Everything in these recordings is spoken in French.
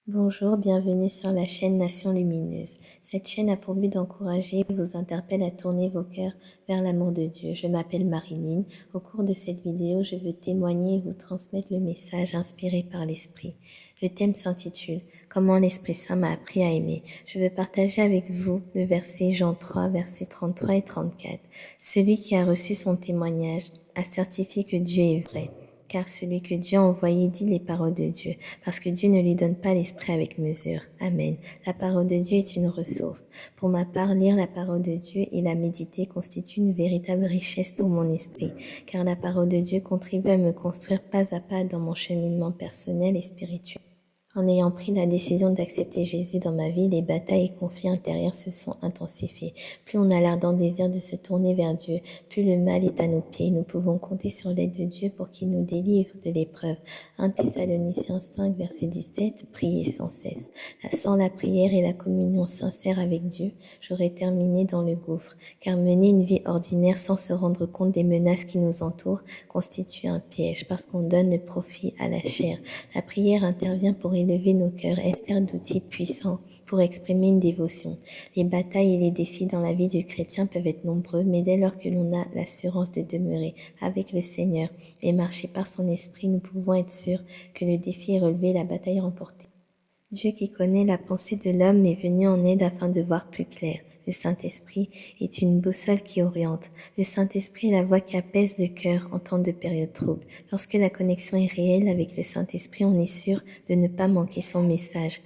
Bonjour, bienvenue sur la chaîne Nation Lumineuse. Cette chaîne a pour but d'encourager et vous interpelle à tourner vos cœurs vers l'amour de Dieu. Je m'appelle Marilyn. Au cours de cette vidéo, je veux témoigner et vous transmettre le message inspiré par l'Esprit. Le thème s'intitule « Comment l'Esprit Saint m'a appris à aimer ». Je veux partager avec vous le verset Jean 3, versets 33 et 34. Celui qui a reçu son témoignage a certifié que Dieu est vrai. Car celui que Dieu a envoyé dit les paroles de Dieu, parce que Dieu ne lui donne pas l'esprit avec mesure. Amen. La parole de Dieu est une ressource. Pour ma part, lire la parole de Dieu et la méditer constitue une véritable richesse pour mon esprit, car la parole de Dieu contribue à me construire pas à pas dans mon cheminement personnel et spirituel. En ayant pris la décision d'accepter Jésus dans ma vie, les batailles et conflits intérieurs se sont intensifiés. Plus on a l'ardent désir de se tourner vers Dieu, plus le mal est à nos pieds. Nous pouvons compter sur l'aide de Dieu pour qu'il nous délivre de l'épreuve. 1 Thessaloniciens 5, verset 17, priez sans cesse. Sans la prière et la communion sincère avec Dieu, j'aurais terminé dans le gouffre, car mener une vie ordinaire sans se rendre compte des menaces qui nous entourent constitue un piège, parce qu'on donne le profit à la chair. La prière intervient pour élever nos cœurs et sert d'outils puissants pour exprimer une dévotion. Les batailles et les défis dans la vie du chrétien peuvent être nombreux, mais dès lors que l'on a l'assurance de demeurer avec le Seigneur et marcher par son esprit, nous pouvons être sûrs que le défi est relevé, la bataille remportée. Dieu qui connaît la pensée de l'homme est venu en aide afin de voir plus clair. Le Saint-Esprit est une boussole qui oriente. Le Saint-Esprit est la voix qui apaise le cœur en temps de période trouble. Lorsque la connexion est réelle avec le Saint-Esprit, on est sûr de ne pas manquer son message.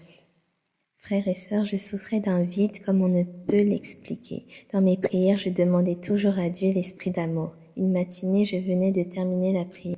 Frères et sœurs, je souffrais d'un vide comme on ne peut l'expliquer. Dans mes prières, je demandais toujours à Dieu l'esprit d'amour. Une matinée, je venais de terminer la prière.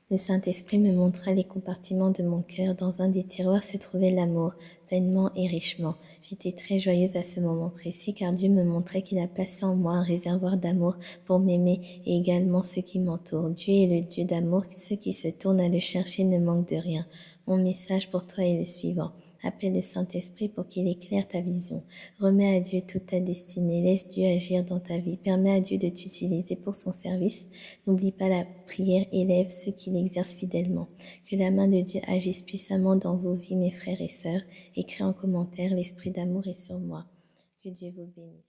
Le Saint-Esprit me montra les compartiments de mon cœur. Dans un des tiroirs se trouvait l'amour, pleinement et richement. J'étais très joyeuse à ce moment précis, car Dieu me montrait qu'il a placé en moi un réservoir d'amour pour m'aimer et également ceux qui m'entourent. Dieu est le Dieu d'amour. Ceux qui se tournent à le chercher ne manquent de rien. Mon message pour toi est le suivant. Appelle le Saint-Esprit pour qu'il éclaire ta vision. Remets à Dieu toute ta destinée. Laisse Dieu agir dans ta vie. Permets à Dieu de t'utiliser pour son service. N'oublie pas la prière. Élève ceux qui l'exercent fidèlement. Que la main de Dieu agisse puissamment dans vos vies, mes frères et sœurs. Écris en commentaire, l'esprit d'amour est sur moi. Que Dieu vous bénisse.